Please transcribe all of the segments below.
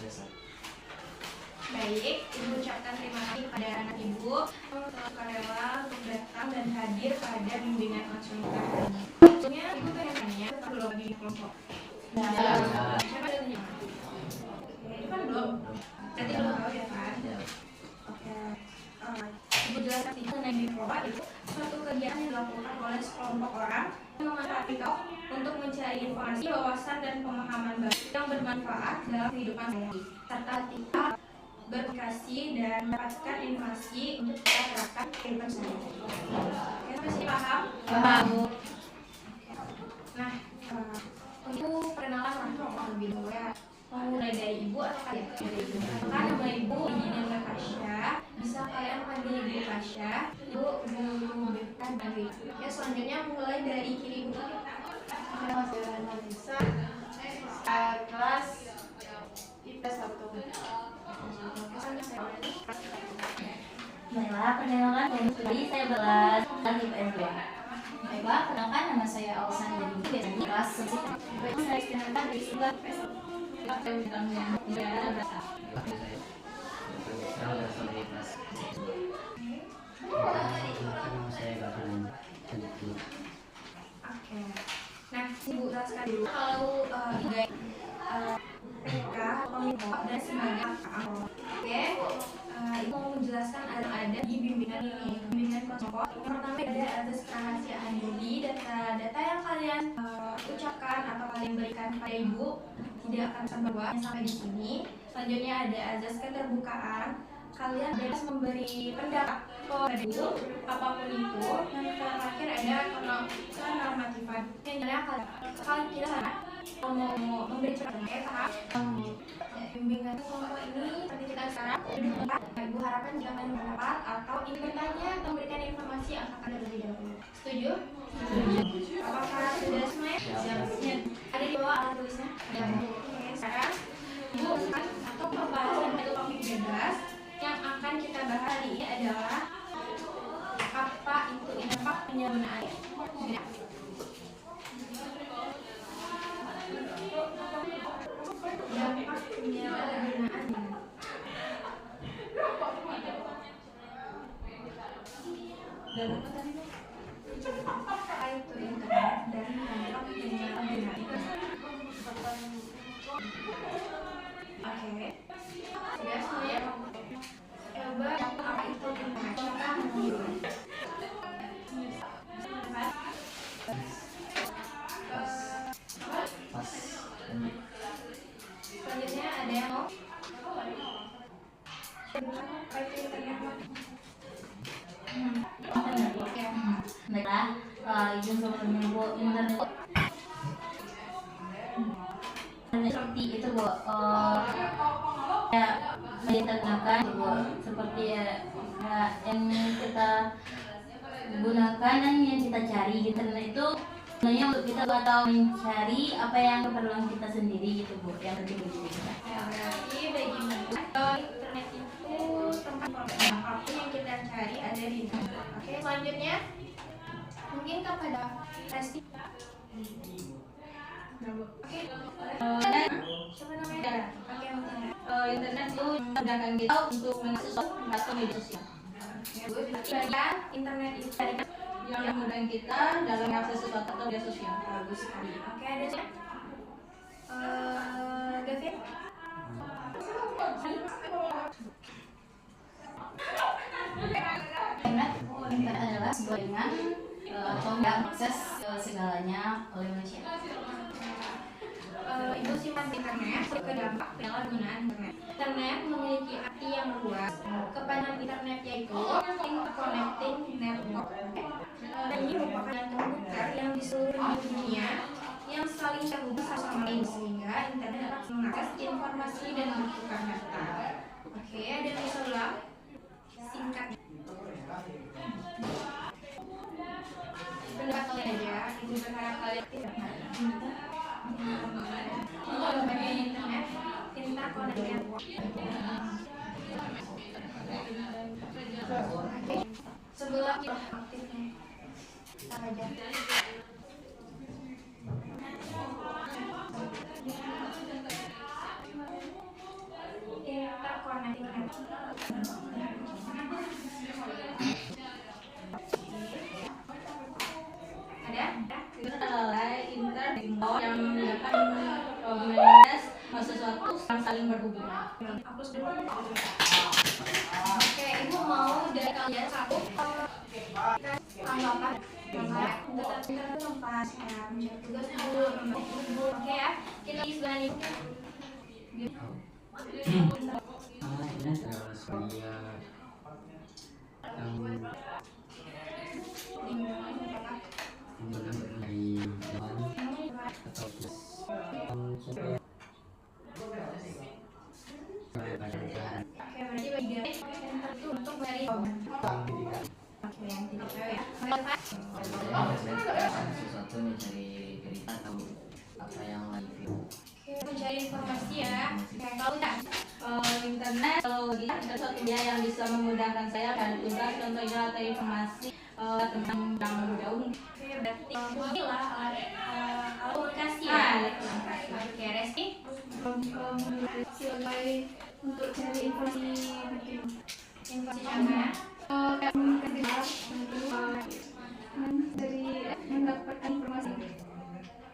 Baik, Ibu ucapkan terima kasih kepada anak Ibu yang telah rela untuk datang dan hadir pada bimbingan langsung kita hari ini. Sebelumnya Ibu pengen tanya belum di kelompok. Siapa yang tanya? Itu kan belum. Berarti belum tahu ya kan? Oke. Ibu jelaskan sedikit mengenai Biprova itu suatu kegiatan yang dilakukan oleh sekelompok orang yang memanfaatkan TikTok untuk mencari informasi, wawasan dan pemahaman baru yang bermanfaat dalam kehidupan sehari-hari serta TikTok berkomunikasi dan mendapatkan informasi untuk kita terapkan kehidupan sehari-hari. Oke, sampai sini paham? Paham. Nah, untuk perkenalan orang lebih dulu ya. Mau mulai dari Ibu atau kalian? Dari Ibu. Maka nama Ibu Nina Natasha. Bisa kalian panggil Ibu Tasha. Ibu memberikan dari. Ya, selanjutnya mulai dari kiri Ibu. Nama saya Nisa. Kelas IPS 1. Baiklah, perkenalkan saya Belas dari IPS 2. Baiklah, perkenalkan nama saya Alsan dari IPS kelas 11. Saya istimewa dari sebelah IPS 1. Oke. Nah, Ibu jelaskan dulu kalau PK, Kominfo dan sebagai Oke. Ibu mau menjelaskan ada di bimbingan ini. Bimbingan kelompok. Yang pertama ada azas kerahasiaan diri, data yang kalian ucapkan atau kalian berikan kepada Ibu tidak akan terbawa sampai di sini. Selanjutnya ada azas keterbukaan. Kalian bebas memberi pendapat kepada Ibu apapun itu. Yang terakhir ada kenormatifan. Yang jelas kalau kita mau memberi pendapat bimbingan kelompok ini seperti kita sekarang Ibu harapkan jangan berpendapat atau ingin bertanya atau memberikan informasi yang akan terlebih dahulu. Setuju? Apakah sudah semuanya? Siap. Ada di bawah alat tulisnya? Ada. Oke, sekarang Ibu atau pembahasan dari topik bebas yang akan kita bahas hari ini adalah apa itu dampak penyalahgunaan. Dampak penyalahgunaan. Dan apa tadi? Apa itu internet dan dampak penyalahgunaan. Oke. Sudah semuanya? Coba apa itu internet? Selanjutnya ada yang mau? Apa itu internet? Baiklah, izin sebelumnya Bu, internet seperti itu Bu, ya diterangkan Bu, seperti yang kita gunakan dan yang kita cari di internet itu sebenarnya untuk kita tahu mencari apa yang keperluan kita sendiri gitu Bu, yang penting begitu. Ya, berarti bagi Ibu, internet itu tempat apapun yang kita cari ada di internet. Oke, selanjutnya mungkin kepada Resti. Oke, siapa namanya? Oke, Internet itu memudahkan kita untuk mengakses atau media sosial. bagian internet itu dari Yang memudahkan kita dalam mengakses sesuatu atau media sosial. bagus sekali. Oke, ada siapa? David. Internet adalah sebuah jaringan atau akses segalanya oleh manusia. Ibu simpan internet ke dampak penyalahgunaan internet. Internet memiliki arti yang luas. Kepanjangan internet yaitu interconnecting network. Dan ini merupakan yang terbuka yang di seluruh dunia yang saling terhubung satu sama lain sehingga internet dapat mengakses informasi dan bertukar data. Oke, ada yang bisa ulang? Singkat. Pendapat kalian aja. Ibu berharap kalian tidak bagian internet interconnected network. Sebelah aktifnya apa aja? Ada? Itu adalah internet yang menyebabkan komunitas sesuatu yang saling berhubungan. Aku sudah. Oke, ibu mau dari kalian satu tanggapan internet tempat mencari tugas dulu. Oke ya, kita di sebelah ini. Ini adalah saya dari jalan atau supaya Oke, berarti bagi dia itu untuk mencari Oke, yang tidak tahu ya. sesuatu mencari berita atau apa yang lagi Oke, mencari informasi ya. Oke, kalau tidak Internet kalau ada suatu media yang bisa memudahkan saya dan tugas contohnya atau informasi tentang yang jauh. Oke, berarti inilah komunikasi ya. Oke, Reski. Sebagai untuk cari informasi Informasi sama. dari mendapatkan informasi.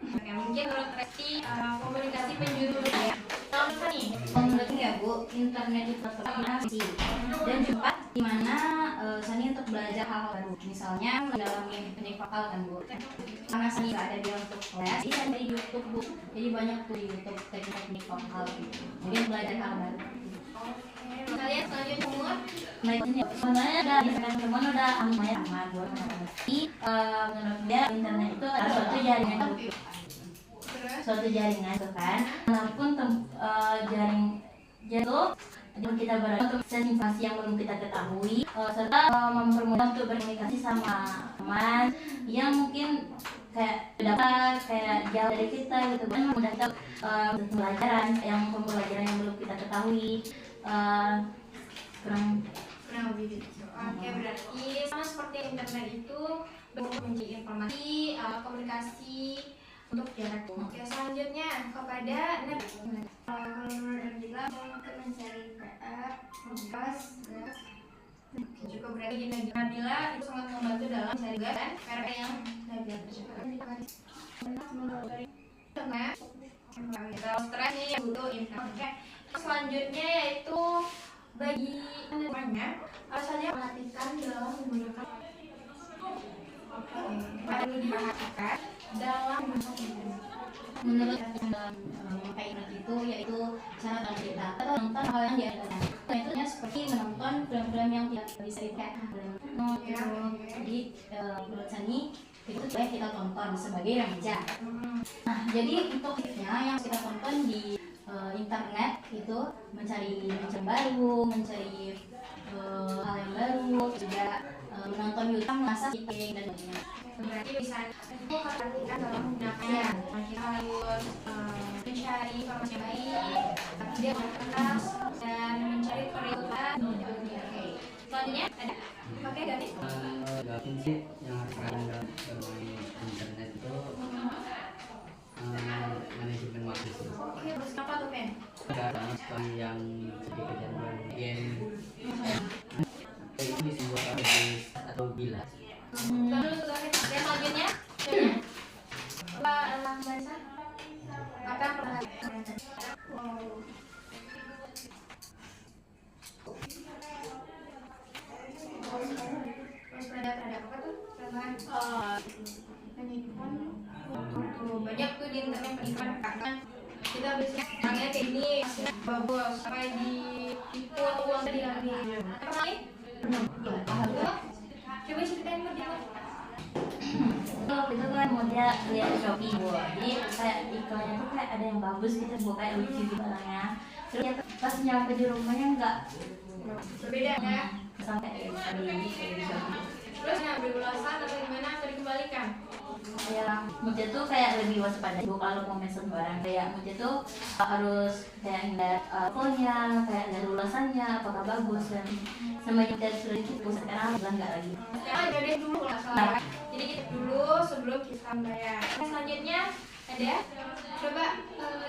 Oke, mungkin menurut Reski komunikasi penjuru ya. Kalau misalnya nih, Menurutku ya Bu, internet itu informasi dan tempat di mana Sani untuk belajar hal baru. Misalnya mendalami teknik vokal kan Bu. Karena Sani nggak ada dia untuk les, jadi Sani dari YouTube Bu. Jadi banyak tuh di YouTube teknik vokal gitu. Mungkin belajar hal baru. kalian selanjutnya umur Nah ini sebenarnya ada di teman udah lumayan aman buat teman-teman. Jadi menurut dia internet itu adalah suatu jaringan suatu jaringan itu kan. Walaupun jaring itu yang kita berada untuk informasi yang belum kita ketahui serta mempermudah untuk berkomunikasi sama teman yang mungkin kayak dapat kayak jauh dari kita gitu kan, mudah kita pembelajaran yang belum kita ketahui kurang lebih gitu. Oke, berarti sama seperti internet itu mencari informasi, komunikasi untuk jarak. Oke, selanjutnya kepada kalau menurut Nabila untuk mencari PR, tugas, juga berarti di Nabila itu sangat membantu dalam mencari tugas dan PR yang Nabila kerjakan. Kalau stres nih yang butuh info. Oke, selanjutnya yaitu bagi teman-temannya alasannya perhatikan dalam menggunakan perlu diperhatikan dalam menggunakan internet. menurut yang dalam memakai internet itu yaitu cara dalam kita atau menonton hal yang di internet. Contohnya seperti menonton film-film yang tidak bisa dilihat. Jadi menurut Sani itu boleh kita tonton sebagai remaja. Nah jadi untuk tipsnya yang kita tonton di internet itu mencari baru, mencari hal yang baru, juga menonton YouTube, masak, dan lainnya. Berarti bisa perhatikan dalam menggunakannya. Kita harus mencari informasi yang baik, tidak keras, dan mencari kerelaan. Oke. Selanjutnya ada pakai Gavin. Gavin sih yang harus dalam bermain internet itu manajemen waktu sih. Oke, terus apa tuh Pen? Ada sekali yang jadi kejangan game itu bisa buat habis atau bila. Lalu Gavin. Oke, selanjutnya Mbak Mbak apa yang pernah terus terhadap apa tuh? Penipuan. Banyak tuh di internet penipuan karena kita biasanya orangnya kayak ini bagus sampai ditipu uang diambil. Apa lagi? Coba ceritain Mbak dia. Waktu itu kan mau dia lihat di Shopee Bu, jadi kayak iklannya tuh kayak ada yang bagus gitu Bu, kayak lucu gitu barangnya. Terus ya, pas nyampe di rumahnya enggak Berbeda ya. sampai di Shopee. Terus ngambil ulasan atau gimana atau dikembalikan? Ya, Muja tuh kayak lebih waspada Bu kalau mau mesen barang. Kayak Muja tuh harus kayak ngeliat fotonya, kayak lihat ulasannya apakah bagus, dan semenjak dari sudah ditipu sekarang udah enggak lagi. Sekarang jadi dulu nggak salah. Jadi kita dulu sebelum kita membayar. Selanjutnya ada coba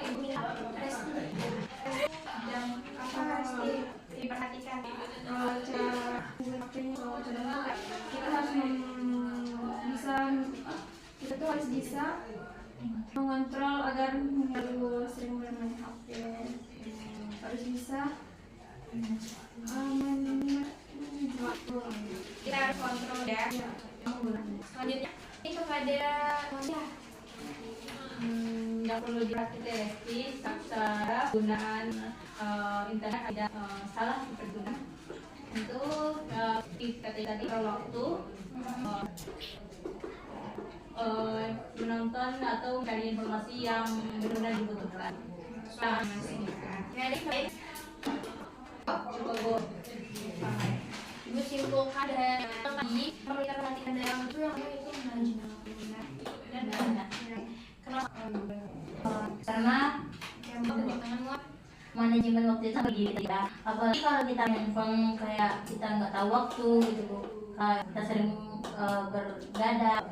ibu Resti dan apa Resti diperhatikan bisa mengontrol agar nggak terlalu sering bermain HP. Harus bisa waktu. Kita harus kontrol ya. Selanjutnya ini kepada Nggak perlu dilatih secara penggunaan internet tidak salah dipergunakan untuk kita tadi kalau waktu menonton atau mencari informasi yang benar-benar dibutuhkan. Coba Bu. Ibu simpulkan dan lagi perlu kita perhatikan dalam itu yang itu manajemen dan Karena yang tangan manajemen waktu itu bagi kita, apalagi kalau kita handphone kayak kita nggak tahu waktu gitu Bu. Kita sering bergadang.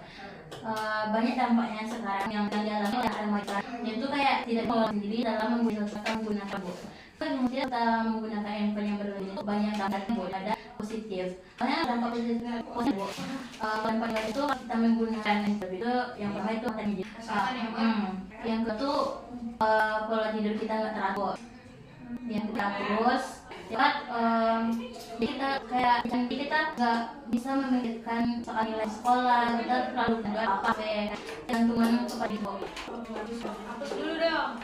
Banyak dampaknya sekarang yang dialami oleh remaja, yaitu kayak tidak mau sendiri dalam menggunakan Bu. Kemudian kita menggunakan handphone yang berbeda itu banyak dampak Bu, ada positif. Karena dampak positifnya positif Bu. Dampak itu kita menggunakan handphone itu yang pertama itu yang kedua pola tidur kita nggak teratur. Yang kita terus kita kayak kita nggak bisa memikirkan soal nilai sekolah, kita terlalu mudah gantungan kepada ibu. hapus dulu dong.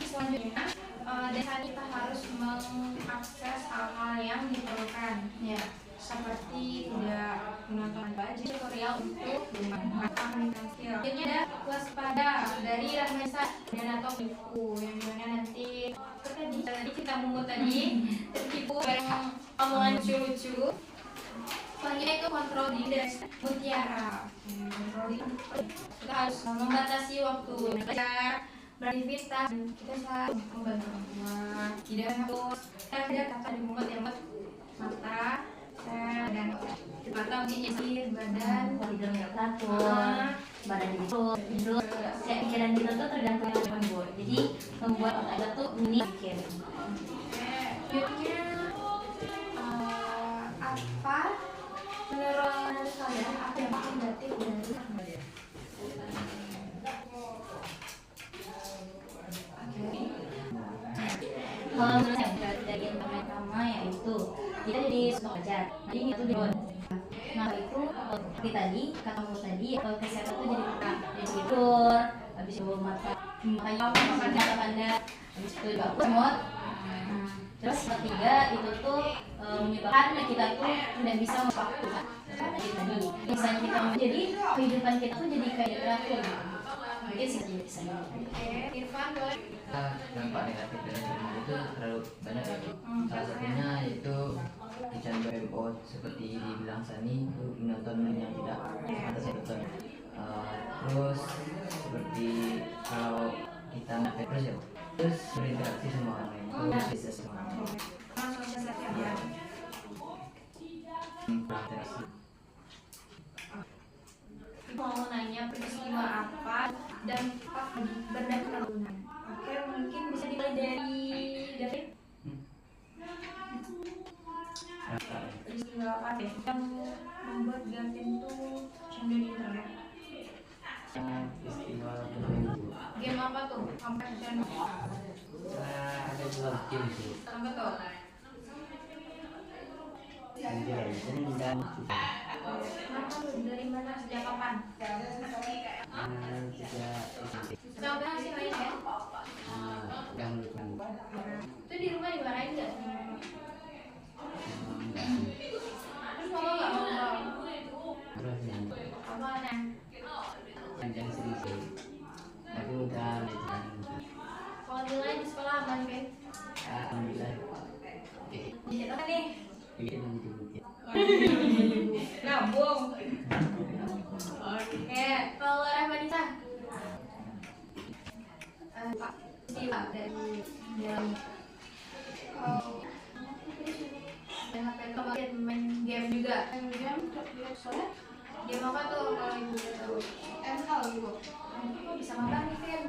Selanjutnya dasar kita harus mengakses hal-hal yang diperlukan ya, seperti tidak menonton baju tutorial untuk komunikasi. Selanjutnya ada waspada dari Rahmasa dan atau buku yang dimana nanti tadi kita mungut tadi tertipu bareng omongan lucu-lucu. Selanjutnya itu kontrol diri dan mutiara. Kontrol diri. Kita harus membatasi waktu belajar, beraktivitas, dan kita harus membantu orang tua. Tidak harus ada kata di mulut yang mata dan mata mungkin jadi badan Tidur nggak teratur, badan itu kayak pikiran kita tuh tergantung dengan Bu. Jadi membuat otak kita tuh mikir. Selanjutnya apa menurut kalian apa yang negatif dari Kalau menurut saya dari yang pertama yaitu kita jadi suka belajar, jadi itu drone. Nah itu seperti tadi kata kamu tadi kesehatan itu jadi kurang, jadi tidur, habis itu mata makanya tanda habis itu juga semut. Terus ketiga itu tuh menyebabkan kita tuh tidak bisa memfokuskan tadi misalnya kita jadi kehidupan kita tuh jadi kayak teratur. Mungkin sih bisa. Irfan boleh. Dampak negatif dari internet itu terlalu banyak ya. Salah satunya yaitu kecanduan BMO seperti dibilang Sani itu menonton yang tidak pantas ditonton. Terus seperti kalau kita nggak terus ya, terus berinteraksi sama orang lain, terus bisa sama orang lain. Iya. Berinteraksi. Mau nanya peristiwa apa dan berdasarkan penggunaan. Oke, mungkin bisa dimulai dari David. Peristiwa apa deh yang membuat Gavin tuh candu di internet? Peristiwa tertentu. Game apa tuh? Sampai candu. Ada dua game sih. Apa tuh? Dan Kenapa tuh? Dari mana? Sejak kapan? Coba sih main ya. yang lucu. Itu di rumah dimarahin nggak? Terus mama nggak mau? Terus yang Apa nah? panjang sedikit. Tapi udah belajar. Kalau nilai di sekolah aman kan? Alhamdulillah. Jadi apa nih? Bikin nanti bukit. Nabung. Oke, kalau Rahmanisa? Pak, sila dari dalam dan HP kemarin main game juga. Game apa tuh kalau ibu tahu? ML ibu. Kok bisa makan nih Vin?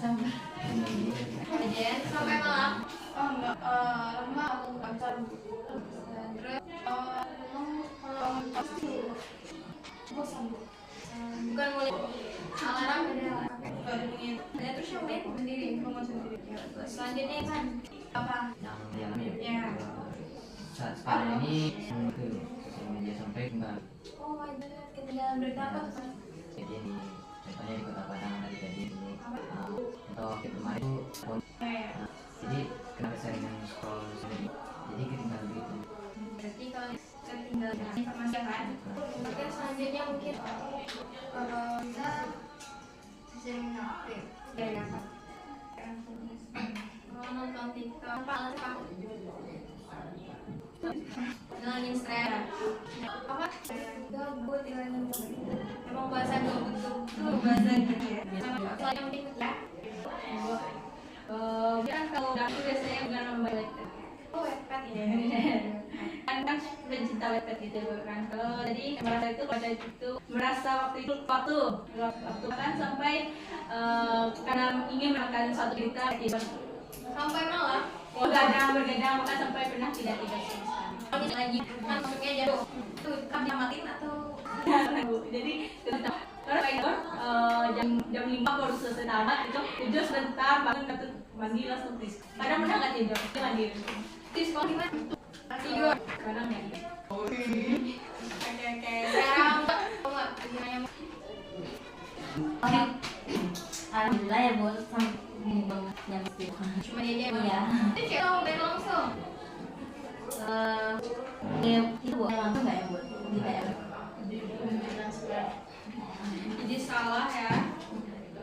Sampai. Kemudian sampai malam. Oh enggak, lemah aku nggak bisa. Terus kalau pasti bosan. bukan mulai alarm ada terus yang lain sendiri ngomong sendiri. Selanjutnya kan apa yang ya saat sekarang ini ke sosial media sampai enggak. oh my god ketinggalan berita apa tuh? Jadi di contohnya di Kota Padang tadi dulu untuk kemarin tuh jadi kena keseringan scroll sendiri jadi ketinggalan begitu. Berarti kalau ketinggalan informasi kan oke selanjutnya mungkin kalau kita sering ngapain dari apa nonton TikTok apa ngilangin stres apa gabut ngilangin emang bahasa gabut tuh bahasa gitu ya soalnya mungkin ya Kan kalau aku biasanya dengan membaca webpad. oh webpad ya Kan pencinta webpad gitu kan. Kalau jadi merasa itu pada itu merasa waktu kan sampai karena ingin makan suatu berita sampai malam bergadang maka sampai pernah tidak tidur sama sekali. kalau misalnya lagi kan masuknya jauh tuh kan diamatin atau Jadi terus jam 5 baru selesai tamat tidur sebentar bangun mandi langsung tis. Kadang pernah nggak tidur mandi. di sekolah gimana tidur Kadang ya. oke sekarang nggak gimana Alhamdulillah ya Bu, sampai banget jam 10. cuma dia aja Iya. itu cek langsung Itu Bu, langsung nggak ya Bu? Di DM. jadi salah ya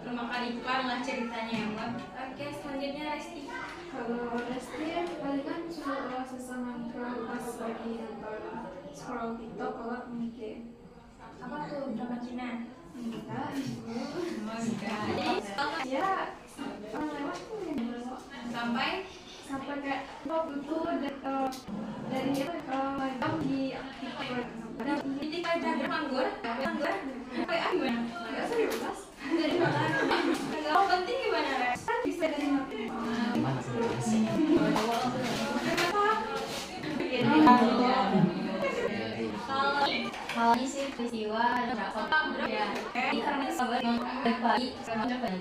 termakan iklan lah ceritanya ya buat oke selanjutnya Resti Kalau Resti palingan cuma sesama pas lagi nonton scroll TikTok kalau mungkin apa tuh drama Cina enggak jadi setelah ya lewat tuh ya sampai sampai kayak itu dari jam diaktifkan jadi kayak drama anggur kayak gimana nggak serius dari mana nggak penting gimana Res kan bisa dari mati Gimana sih? Kalau ini sih peristiwa ada berapa? Ya, ini karena sahabat pagi sama berapa ya?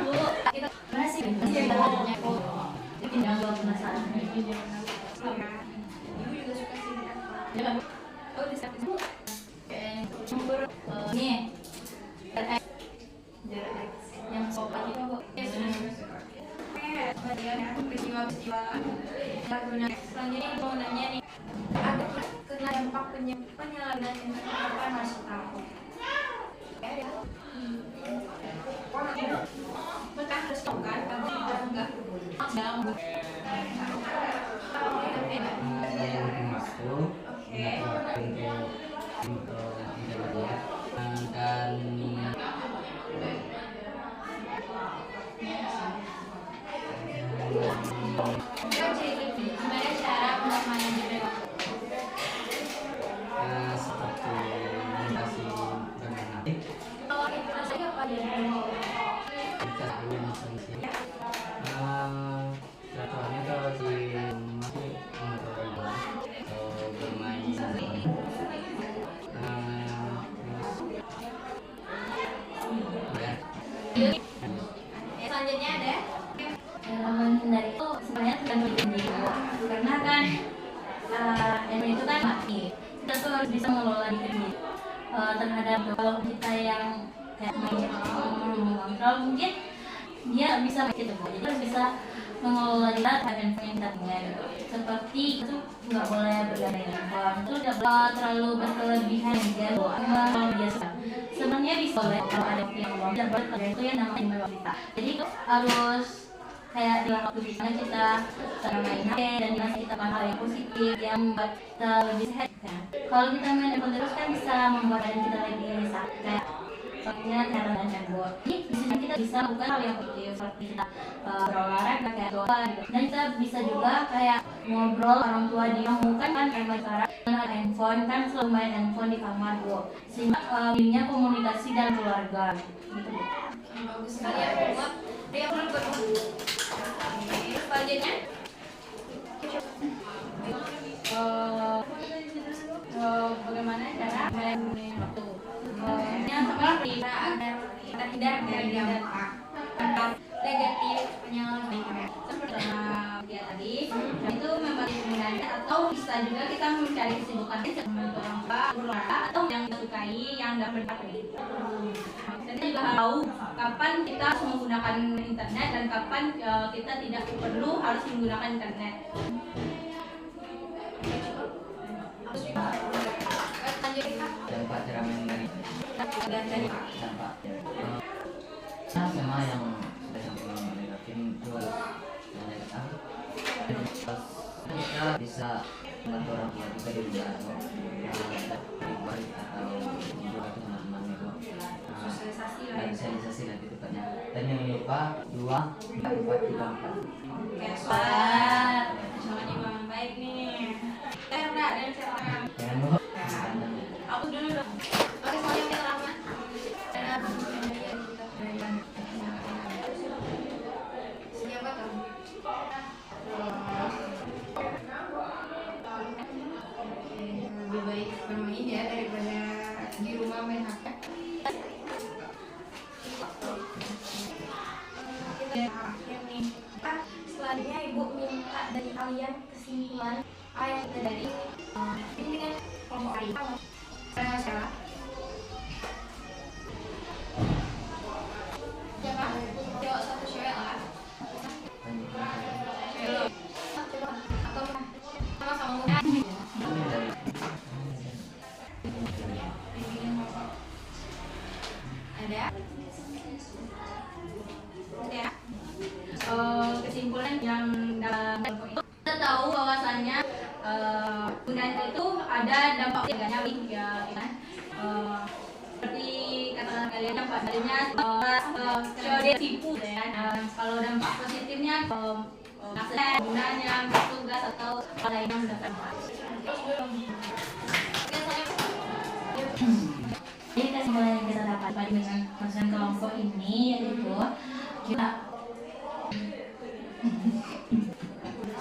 Bu, kita masih banyak kok. Itu tidak gua penasaran. ibu juga suka sih Ya, oh di sana campur nih. Yang sopan itu Bu. peristiwa selanjutnya mau nanya nih ada kena dampak penyalahgunaan internet apa masih tahu mereka harus tahu kan kalau kita enggak dalam Masuk untuk dan jadi gimana cara memaknai internet seperti mutasi bermakna kalau informasi apa ya contohnya kalau di bermain selanjutnya ada Menghindari itu sebenarnya tergantung diri Bu. Karena kan handphone itu kan mati. Kita tuh harus bisa mengelola diri terhadap kalau kita yang kayak mengontrol mungkin dia bisa begitu Bu. Jadi harus bisa mengelola diri terhadap handphone yang kita punya gitu. Seperti itu nggak boleh bergandeng handphone, itu nggak boleh terlalu berkelebihan juga Bu. Kalau biasa sebenarnya bisa boleh kalau ada yang luang tidak boleh terjadi itu yang namanya memang kita. Jadi itu harus kayak di waktu di mana kita main HP dan di masa kita melakukan hal yang positif yang membuat kita lebih sehat kan. Kalau kita main handphone terus kan bisa membuat badan kita lebih sakit kayak contohnya karena dan cembur. Jadi di sini kita bisa melakukan hal yang positif seperti kita berolahraga kayak doa gitu. Dan kita bisa juga kayak ngobrol orang tua di rumah kan karena sekarang dengan handphone kan selalu main handphone di kamar Bu. Sehingga jadinya komunikasi dan keluarga gitu Bu. bagus sekali ya buat dia belum selanjutnya bagaimana cara manajemen waktu. Yang sama Kita agar terhindar dari dampak negatif penyalahgunaan. seperti dia tadi, itu membantu penggunaannya atau bisa juga kita mencari kesibukan lain seperti membantu orang tua, berolahraga atau yang kita sukai, yang dapat bermanfaat. Dan kita juga tahu kapan kita harus menggunakan internet dan kapan kita tidak perlu harus menggunakan internet. Lanjut Kak. Dampak cara mengenai Dan dari dampak sama yang sudah disampaikan oleh Hakim itu harus kita bisa membantu orang tua juga di rumah atau juga ke teman-teman itu sosialisasi lagi tepatnya. Dan yang lupa 2, 4, 3, 4. semuanya memang baik nih. Terna dan silakan. Jangan lupa Aku dulu dong. Oke, semuanya kita lama. Siapa tuh? Lebih baik bermain ya daripada di rumah main HP. Kita akhir nih. Selanjutnya Ibu minta dari kalian kesimpulan apa yang kita dari bimbingan kelompok hari. Siapa? Jawab satu cewek lah. Cewek. Coba atau sama-sama muda. Ada? Ada? Kesimpulan yang dalam kelompok itu kita tahu bahwasannya penggunaan itu ada dampak neganya ya kan. Seperti kata kalian dampak badannya dia tipu ya. Kalau dampak positifnya gunanya tugas atau hal lain yang mendapat manfaat. Jadi kesimpulan yang kita dapat dengan konsen kelompok ini yaitu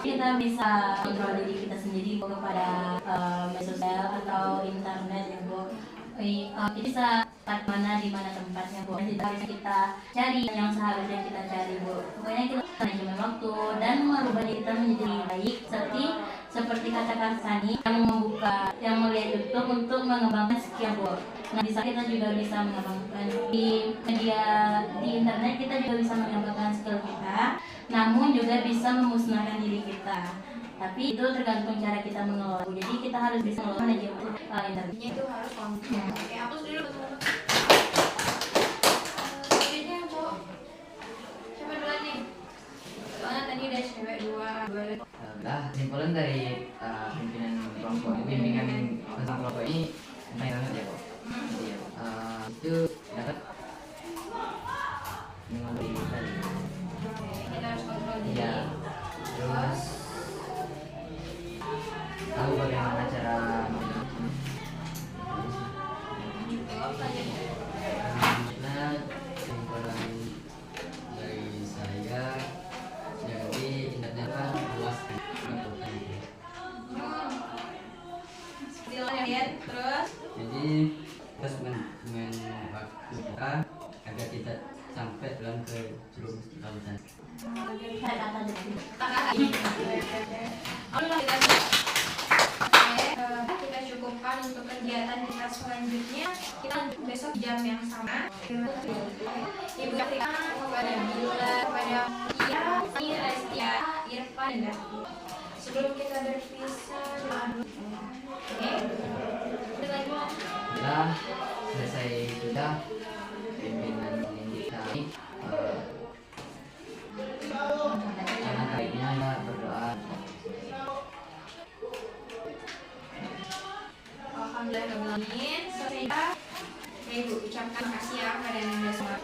kita bisa kontrol diri kita sendiri kepada media sosial atau internet ya Bu. Kita bisa mana di mana tempatnya Bu. Tidak bisa kita cari yang seharusnya kita cari Bu. Pokoknya kita manajemen waktu dan merubah diri kita menjadi lebih baik seperti katakan Sani yang melihat YouTube untuk mengembangkan skill Bu. Nah, bisa kita juga bisa mengembangkan di media di internet, kita juga bisa mengembangkan skill kita, namun juga bisa memusnahkan diri kita. Tapi itu tergantung cara kita mengelola. Jadi kita harus bisa mengelola manajemen internet. Itu harus kontrol. Oke, hapus dulu teman-teman. Selanjutnya cowok. Siapa duluan nih? Soalnya tadi udah cewek dua. kesimpulan dari pimpinan kelompok bimbingan tentang kelompok ini baik banget ya kok. Jadi itu dapat mengambil kita. Kita harus kontrol diri. Ya, terus tahu bagaimana cara nah kesimpulan dari saya jadi internet kan luas Seperti lo lihat terus. jadi terus waktu kita agar tidak sampai dalam kejerumus ketakutan. Kita cukupkan untuk kegiatan kita selanjutnya. Kita lanjut besok jam yang sama. Ibu Katrina, kepada Bila, kepada Ia, Restia, Irfan, dan Davi. Sebelum kita berpisah, doa dulu. Oke? Udah lagi mau? sudah selesai sudah pimpinan kita ini karena baiknya ya berdoa. Alhamdulillah, selesai. Ya Ibu, ucapkan makasih ya kepada Anda semua.